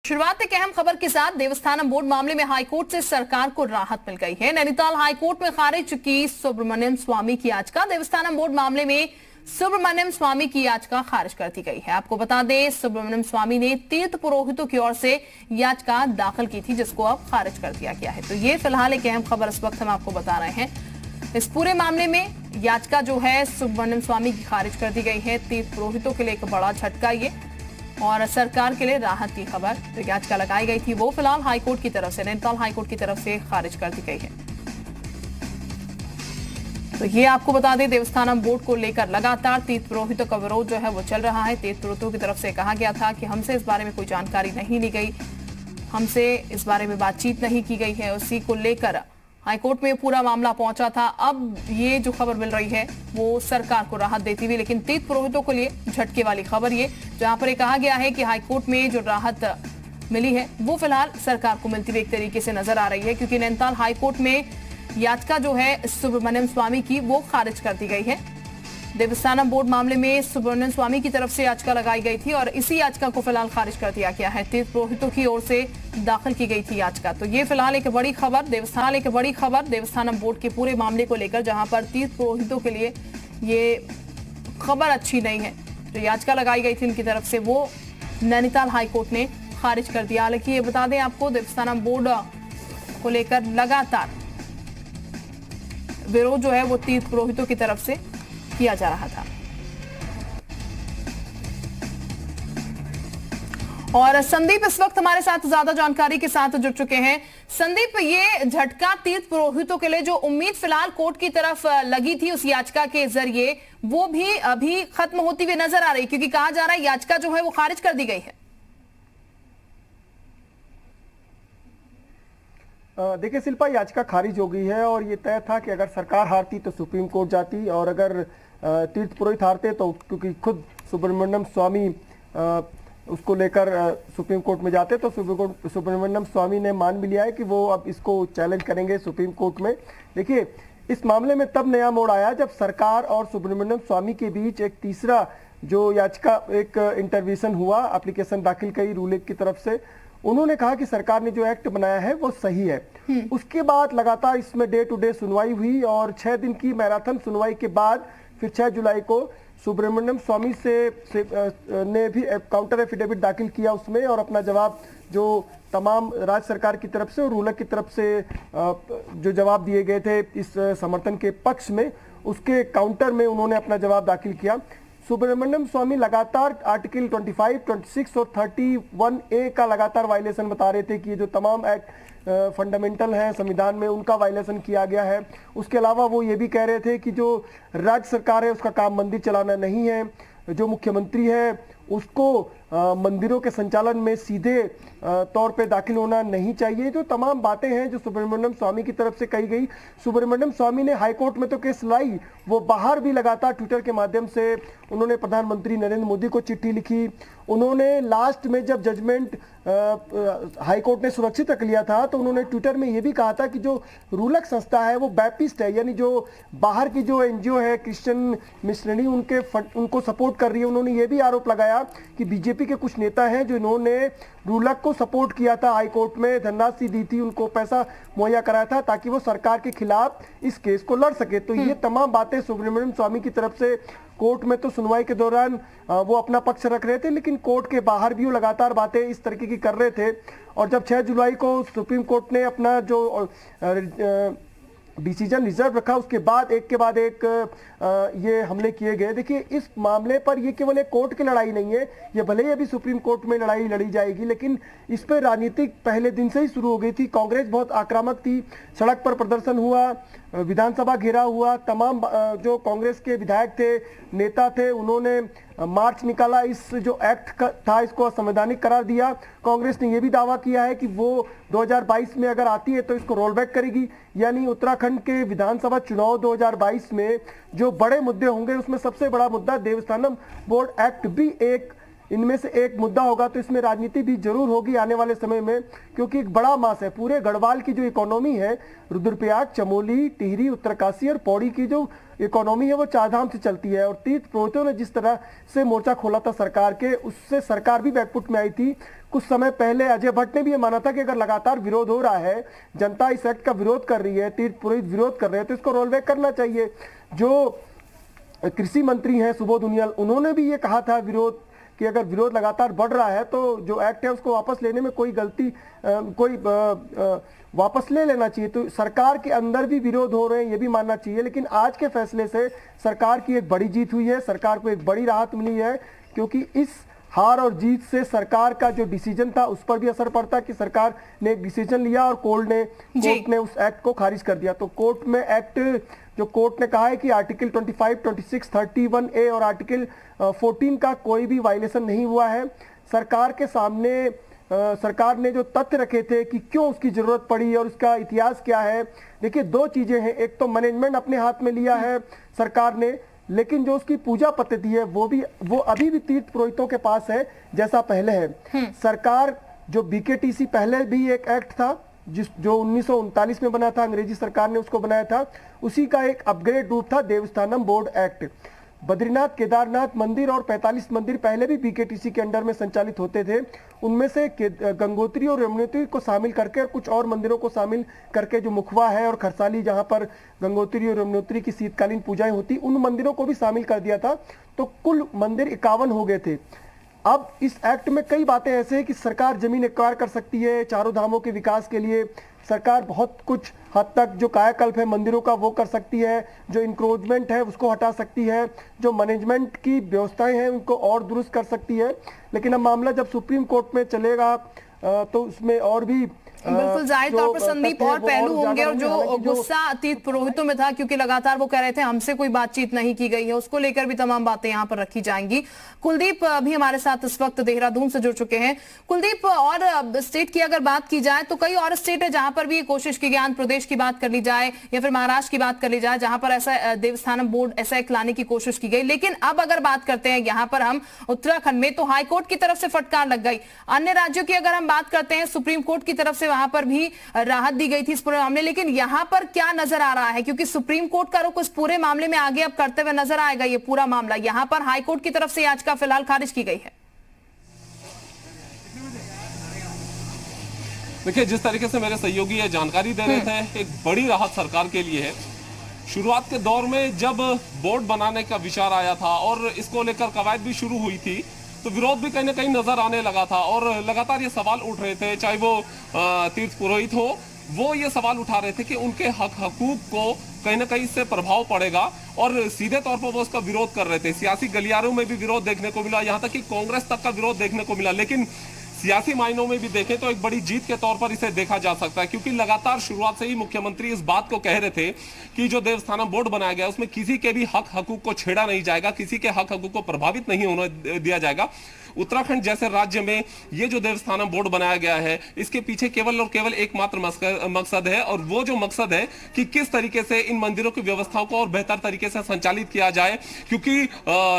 शुरुआत एक अहम खबर के साथ। देवस्थानम बोर्ड मामले में हाईकोर्ट से सरकार को राहत मिल गई है। नैनीताल हाईकोर्ट में खारिज की सुब्रमण्यम स्वामी की याचिका। देवस्थानम बोर्ड मामले में सुब्रमण्यम स्वामी की याचिका खारिज कर दी गई है। आपको बता दें, सुब्रमण्यम स्वामी ने तीर्थ पुरोहितों की ओर से याचिका दाखिल की थी, जिसको अब खारिज कर दिया गया है। तो ये फिलहाल एक अहम खबर इस वक्त हम आपको बता रहे हैं। इस पूरे मामले में याचिका जो है सुब्रमण्यम स्वामी की खारिज कर दी गई है। तीर्थ पुरोहितों के लिए एक बड़ा झटका ये, और सरकार के लिए राहत की खबर। जो याचिका लगाई गई थी वो फिलहाल हाईकोर्ट की तरफ से, नैनीताल हाईकोर्ट की तरफ से खारिज कर दी गई है। तो ये आपको बता दें, देवस्थानम बोर्ड को लेकर लगातार तीर्थ पुरोहितों का विरोध जो है वो चल रहा है। तीर्थ पुरोहितों की तरफ से कहा गया था कि हमसे इस बारे में कोई जानकारी नहीं ली गई, हमसे इस बारे में बातचीत नहीं की गई है। उसी को लेकर हाईकोर्ट में पूरा मामला पहुंचा था। अब ये जो खबर मिल रही है वो सरकार को राहत देती हुई, लेकिन तीर्थ पुरोहितों के लिए झटके वाली खबर ये, जहां पर ये कहा गया है कि हाईकोर्ट में जो राहत मिली है वो फिलहाल सरकार को मिलती हुई एक तरीके से नजर आ रही है, क्योंकि नैनीताल हाईकोर्ट में याचिका जो है सुब्रमण्यम स्वामी की वो खारिज कर दी गई है। देवस्थानम बोर्ड मामले में सुब्रमण्यम स्वामी की तरफ से याचिका लगाई गई थी और इसी याचिका को फिलहाल खारिज कर दिया गया है। तीर्थ पुरोहितों की ओर से दाखिल की गई थी याचिका। तो ये फिलहाल एक बड़ी खबर, देवस्थानम बोर्ड के पूरे मामले को लेकर, जहां पर तीर्थ पुरोहितों के लिए ये खबर अच्छी नहीं है। जो याचिका लगाई गई थी उनकी तरफ से वो नैनीताल हाईकोर्ट ने खारिज कर दिया। हालांकि ये बता दें आपको, देवस्थानम बोर्ड को लेकर लगातार विरोध जो है वो तीर्थ पुरोहितों की तरफ से किया जा रहा था। और संदीप इस वक्त हमारे साथ ज्यादा जानकारी के साथ जुड़ चुके हैं। संदीप, ये झटका तीर्थ पुरोहितों के लिए, जो उम्मीद फिलहाल कोर्ट की तरफ लगी थी उस याचिका के जरिए, वो भी अभी खत्म होती हुई नजर आ रही, क्योंकि कहा जा रहा है याचिका जो है वो खारिज कर दी गई है। देखिए शिल्पा, याचिका खारिज हो गई है और ये तय था कि अगर सरकार हारती तो सुप्रीम कोर्ट जाती, और अगर तीर्थ पुरोहित हारते तो, क्योंकि खुद सुब्रमण्यम स्वामी उसको लेकर सुप्रीम कोर्ट में जाते, तो सुब्रमण्यम स्वामी ने मान भी लिया है कि वो अब इसको चैलेंज करेंगे सुप्रीम कोर्ट में। देखिए, इस मामले में तब नया मोड़ आया जब सरकार और सुब्रमण्यम स्वामी के बीच एक तीसरा जो याचिका, एक इंटरवेंशन हुआ, एप्लीकेशन दाखिल करी रूलिंग की तरफ से। उन्होंने कहा कि सरकार ने जो एक्ट बनाया है वो सही है। उसके बाद लगातार इसमें डे टू डे सुनवाई हुई और 6 दिन की मैराथन सुनवाई के बाद फिर 6 जुलाई को सुब्रमण्यम स्वामी ने भी काउंटर एफिडेविट दाखिल किया उसमें, और अपना जवाब जो तमाम राज्य सरकार की तरफ से और रूलर की तरफ से जो जवाब दिए गए थे इस समर्थन के पक्ष में, उसके काउंटर में उन्होंने अपना जवाब दाखिल किया। सुब्रमण्यम स्वामी लगातार आर्टिकल 25, 26 और 31A का लगातार वायलेशन बता रहे थे कि ये जो तमाम एक्ट फंडामेंटल हैं संविधान में, उनका वायलेशन किया गया है। उसके अलावा वो ये भी कह रहे थे कि जो राज्य सरकार है उसका काम मंदिर चलाना नहीं है, जो मुख्यमंत्री है उसको मंदिरों के संचालन में सीधे तौर पे दाखिल होना नहीं चाहिए। जो तमाम बातें हैं जो सुब्रमण्यम स्वामी की तरफ से कही गई, सुब्रमण्यम स्वामी ने हाईकोर्ट में तो केस लाई, वो बाहर भी लगातार ट्विटर के माध्यम से उन्होंने प्रधानमंत्री नरेंद्र मोदी को चिट्ठी लिखी। उन्होंने लास्ट में जब जजमेंट हाईकोर्ट ने सुरक्षित रख लिया था तो उन्होंने ट्विटर में ये भी कहा था कि जो रूलक संस्था है वो बैपिस्ट है, यानी जो बाहर की जो एनजीओ है क्रिश्चियन मिशनरी उनको सपोर्ट कर रही है। उन्होंने ये भी आरोप लगाया कि बीजेपी के कुछ नेता हैं जो इन्होंने रूलक को सपोर्ट किया था, हाईकोर्ट में धनराशि दी थी, उनको पैसा मुहैया कराया था ताकि वो सरकार के खिलाफ इस केस को लड़ सके। तो ये तमाम बातें सुब्रमण्यम स्वामी की तरफ से कोर्ट में तो सुनवाई के दौरान वो अपना पक्ष रख रहे थे, लेकिन कोर्ट के बाहर भी वो लगातार बातें इस तरीके की कर रहे थे। और जब 6 जुलाई को सुप्रीम कोर्ट ने अपना जो डिसीजन रिजर्व रखा, उसके बाद एक के बाद एक ये हमले किए गए। देखिए, इस मामले पर ये केवल एक कोर्ट की लड़ाई नहीं है, ये भले ही अभी सुप्रीम कोर्ट में लड़ाई लड़ी जाएगी, लेकिन इस पर राजनीतिक पहले दिन से ही शुरू हो गई थी। कांग्रेस बहुत आक्रामक थी, सड़क पर प्रदर्शन हुआ, विधानसभा घेरा हुआ, तमाम जो कांग्रेस के विधायक थे, नेता थे, उन्होंने मार्च निकाला, इस जो एक्ट था इसको असंवैधानिक करार दिया। कांग्रेस ने यह भी दावा किया है कि वो 2022 में अगर आती है तो इसको रोल बैक करेगी, यानी उत्तराखंड के विधानसभा चुनाव 2022 में जो बड़े मुद्दे होंगे उसमें सबसे बड़ा मुद्दा देवस्थानम बोर्ड एक्ट भी एक इनमें से एक मुद्दा होगा, तो इसमें राजनीति भी जरूर होगी आने वाले समय में, क्योंकि एक बड़ा मास है। पूरे गढ़वाल की जो इकोनॉमी है, रुद्रप्रयाग, चमोली, टिहरी, उत्तरकाशी और पौड़ी की जो इकोनॉमी है वो चारधाम से चलती है। और तीर्थ पुरोहितों ने जिस तरह से मोर्चा खोला था सरकार के, उससे सरकार भी बैकफुट में आई थी। कुछ समय पहले अजय भट्ट ने भी ये माना था कि अगर लगातार विरोध हो रहा है, जनता इस एक्ट का विरोध कर रही है, तीर्थ पुरोहित विरोध कर रहे हैं, तो इसको रोल बैक करना चाहिए। जो कृषि मंत्री हैं सुबोध उनियाल, उन्होंने भी ये कहा था विरोध कि अगर विरोध लगातार बढ़ रहा है तो जो एक्ट है उसको वापस लेने में कोई गलती वापस ले लेना चाहिए। तो सरकार के अंदर भी विरोध हो रहे हैं, ये भी मानना चाहिए। लेकिन आज के फैसले से सरकार की एक बड़ी जीत हुई है, सरकार को एक बड़ी राहत मिली है, क्योंकि इस हार और जीत से सरकार का जो डिसीजन था उस पर भी असर पड़ता कि सरकार ने एक डिसीजन लिया और कोर्ट ने उस एक्ट को खारिज कर दिया। तो कोर्ट में एक्ट जो कोर्ट ने कहा है कि आर्टिकल 25, 26, 31A और आर्टिकल 14 का कोई भी वायलेशन नहीं हुआ है। सरकार के सामने सरकार ने जो तथ्य रखे थे कि क्यों उसकी जरूरत पड़ी और उसका इतिहास क्या है, देखिए दो चीजें हैं। एक तो मैनेजमेंट अपने हाथ में लिया है सरकार ने, लेकिन जो उसकी पूजा पद्धति है वो अभी भी तीर्थ पुरोहितों के पास है जैसा पहले है। सरकार जो BKTC पहले भी एक एक्ट था जो 1939 में बना था, अंग्रेजी सरकार ने उसको बनाया था, उसी का एक अपग्रेड रूप था देवस्थानम बोर्ड एक्ट। बद्रीनाथ, केदारनाथ मंदिर और 45 मंदिर पहले भी BKTC के अंडर में संचालित होते थे। उनमें से गंगोत्री और यमुनोत्री को शामिल करके और कुछ और मंदिरों को शामिल करके जो मुखवा है और खरसाली जहां पर गंगोत्री और यमुनोत्री की शीतकालीन पूजाएं होती, उन मंदिरों को भी शामिल कर दिया था। तो कुल मंदिर 51 हो गए थे। अब इस एक्ट में कई बातें ऐसे हैं कि सरकार जमीन एक्वायर कर सकती है चारों धामों के विकास के लिए। सरकार बहुत कुछ हद तक जो कायाकल्प है मंदिरों का वो कर सकती है, जो इंक्रोचमेंट है उसको हटा सकती है, जो मैनेजमेंट की व्यवस्थाएं हैं उनको और दुरुस्त कर सकती है। लेकिन अब मामला जब सुप्रीम कोर्ट में चलेगा तो उसमें और भी बिल्कुल जाहिर तौर पर संदीप और पहलू होंगे। और जो गुस्सा तीर्थ पुरोहितों में था, क्योंकि लगातार वो कह रहे थे हमसे कोई बातचीत नहीं की गई है, उसको लेकर भी तमाम बातें यहाँ पर रखी जाएंगी। कुलदीप भी हमारे साथ इस वक्त देहरादून से जुड़ चुके हैं। कुलदीप, और स्टेट की अगर बात की जाए तो कई और स्टेट है जहां पर भी कोशिश की गई, आंध्र प्रदेश की बात कर ली जाए या फिर महाराष्ट्र की बात कर ली जाए, जहां पर ऐसा देवस्थानम बोर्ड ऐसा एक लाने की कोशिश की गई। लेकिन अब अगर बात करते हैं यहाँ पर हम उत्तराखंड में, तो हाईकोर्ट की तरफ से फटकार लग गई। अन्य राज्यों की अगर हम बात करते हैं, सुप्रीम कोर्ट की तरफ से वहां पर भी राहत दी गई थी इस पूरे मामले। लेकिन यहां पर क्या नजर आ रहा है, क्योंकि सुप्रीम कोर्ट का रुख इस पूरे मामले में आगे अब करते हुए नजर आएगा ये पूरा मामला, यहां पर हाईकोर्ट की तरफ से याचिका फिलहाल खारिज की गई है। देखिए, जिस तरीके से मेरे सहयोगी ये जानकारी दे रहे थे, एक बड़ी राहत सरकार के लिए है। शुरुआत के दौर में जब बोर्ड बनाने का विचार आया था और इसको लेकर कवायद भी शुरू हुई थी, तो विरोध भी कहीं ना कहीं नजर आने लगा था और लगातार ये सवाल उठ रहे थे, चाहे वो तीर्थ पुरोहित हो, वो ये सवाल उठा रहे थे कि उनके हक हकूक को कहीं ना कहीं इससे प्रभाव पड़ेगा और सीधे तौर पर वो उसका विरोध कर रहे थे। सियासी गलियारों में भी विरोध देखने को मिला, यहाँ तक कि कांग्रेस तक का विरोध देखने को मिला। लेकिन सियासी मायनों में भी देखें तो एक बड़ी जीत के तौर पर इसे देखा जा सकता है, क्योंकि लगातार शुरुआत से ही मुख्यमंत्री इस बात को कह रहे थे कि जो देवस्थानम बोर्ड बनाया गया उसमें किसी के भी हक हकूक को छेड़ा नहीं जाएगा, किसी के हक हकूक को प्रभावित नहीं होने दिया जाएगा। उत्तराखंड जैसे राज्य में ये जो देवस्थानम बोर्ड बनाया गया है, इसके पीछे केवल और केवल एकमात्र मकसद है, और वो जो मकसद है कि किस तरीके से इन मंदिरों की व्यवस्थाओं को और बेहतर तरीके से संचालित किया जाए, क्योंकि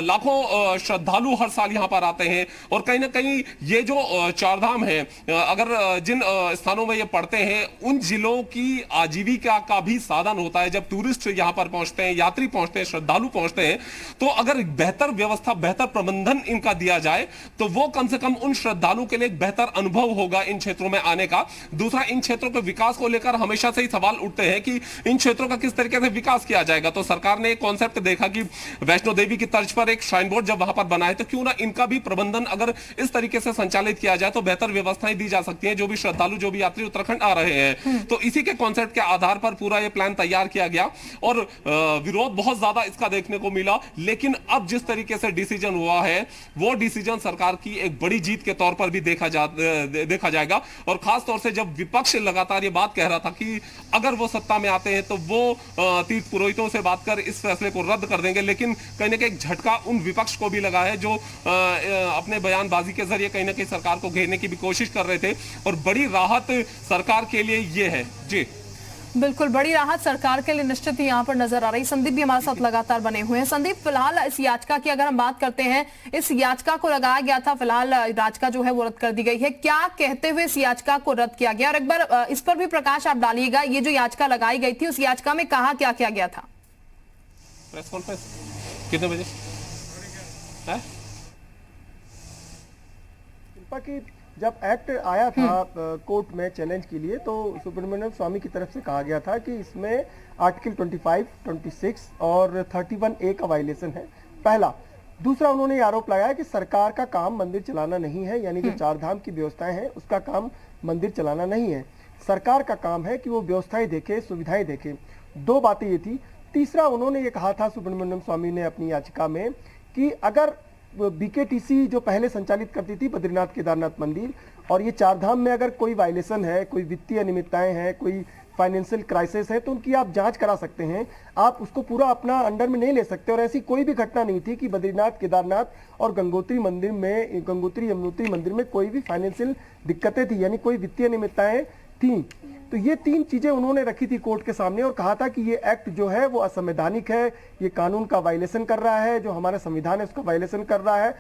लाखों श्रद्धालु हर साल यहाँ पर आते हैं और कहीं ना कहीं ये जो चारधाम है, अगर जिन स्थानों में ये पड़ते हैं उन जिलों की आजीविका का भी साधन होता है। जब टूरिस्ट यहाँ पर पहुंचते हैं, यात्री पहुंचते हैं, श्रद्धालु पहुंचते हैं, तो अगर बेहतर व्यवस्था, बेहतर प्रबंधन इनका दिया जाए तो वो कम से कम उन श्रद्धालुओं के लिए एक बेहतर अनुभव होगा इन क्षेत्रों में आने का। दूसरा, इन क्षेत्रों के विकास को लेकर हमेशा से ही सवाल उठते हैं कि इन क्षेत्रों का किस तरीके से विकास किया जाएगा। तो सरकार ने एक कॉन्सेप्ट देखा कि वैष्णो देवी की तर्ज पर एक श्राइन बोर्ड जब वहां पर बनाए, तो क्यों ना इनका भी प्रबंधन अगर इस तरीके से संचालित किया जाए तो बेहतर व्यवस्थाएं दी जा सकती हैं, जो भी श्रद्धालु, जो भी यात्री उत्तराखंड आ रहे हैं। तो इसी के कॉन्सेप्ट के आधार पर पूरा ये प्लान तैयार किया गया और विरोध बहुत ज्यादा इसका देखने को मिला। लेकिन अब जिस तरीके से डिसीजन हुआ है, वो डिसीजन सरकार की एक बड़ी जीत के तौर पर भी देखा जाएगा। और खास तौर से जब विपक्ष लगातार ये बात कह रहा था कि अगर वो सत्ता में आते हैं तो वो तीर्थ पुरोहितों से बात कर इस फैसले को रद्द कर देंगे। लेकिन कहीं ना कहीं एक झटका उन विपक्ष को भी लगा है जो अपने बयानबाजी के जरिए कहीं ना कहीं सरकार को घेरने की भी कोशिश कर रहे थे, और बड़ी राहत सरकार के लिए ये है। जी बिल्कुल बड़ी राहत सरकार के लिए निश्चित ही यहाँ पर नजर आ रही। संदीप भी हमारे साथ लगातार बने हुए हैं। संदीप, फिलहाल इस याचिका की अगर हम बात करते हैं, इस याचिका को लगाया गया था, फिलहाल याचिका जो है वो रद्द कर दी गई है। क्या कहते हुए इस याचिका को रद्द किया गया, और एक बार इस पर भी प्रकाश आप डालिएगा, ये जो याचिका लगाई गई थी उस याचिका में कहा क्या किया गया था? प्रेस कॉन्फ्रेंस कितने बजे है? शिल्पा की जब एक्ट आया था कोर्ट में चैलेंज के लिए, तो सुब्रमण्यम स्वामी की तरफ से कहा गया था कि इसमें आर्टिकल 25, 26 और 31A का वायलेशन है, पहला। दूसरा, उन्होंने आरोप लगाया कि सरकार का काम मंदिर चलाना नहीं है, यानी कि चार धाम की व्यवस्थाएं हैं उसका काम मंदिर चलाना नहीं है। सरकार का काम है कि वो व्यवस्थाएं देखे, सुविधाएं देखे। दो बातें ये थी। तीसरा, उन्होंने ये कहा था सुब्रमण्यम स्वामी ने अपनी याचिका में कि अगर बीकेटीसी जो पहले संचालित करती थी बद्रीनाथ केदारनाथ मंदिर, और ये चार धाम में अगर कोई वायलेशन है, कोई वित्तीय अनियमितताएं हैं, कोई फाइनेंशियल क्राइसिस है, तो उनकी आप जांच करा सकते हैं, आप उसको पूरा अपना अंडर में नहीं ले सकते। और ऐसी कोई भी घटना नहीं थी कि बद्रीनाथ केदारनाथ और गंगोत्री मंदिर में, गंगोत्री यमुनोत्री मंदिर में कोई भी फाइनेंशियल दिक्कतें थी, यानी कोई वित्तीय अनियमितताएं थी। तो ये तीन चीजें उन्होंने रखी थी कोर्ट के सामने और कहा था कि ये एक्ट जो है वो असंवैधानिक है, ये कानून का वायलेशन कर रहा है, जो हमारा संविधान है उसका वायलेशन कर रहा है,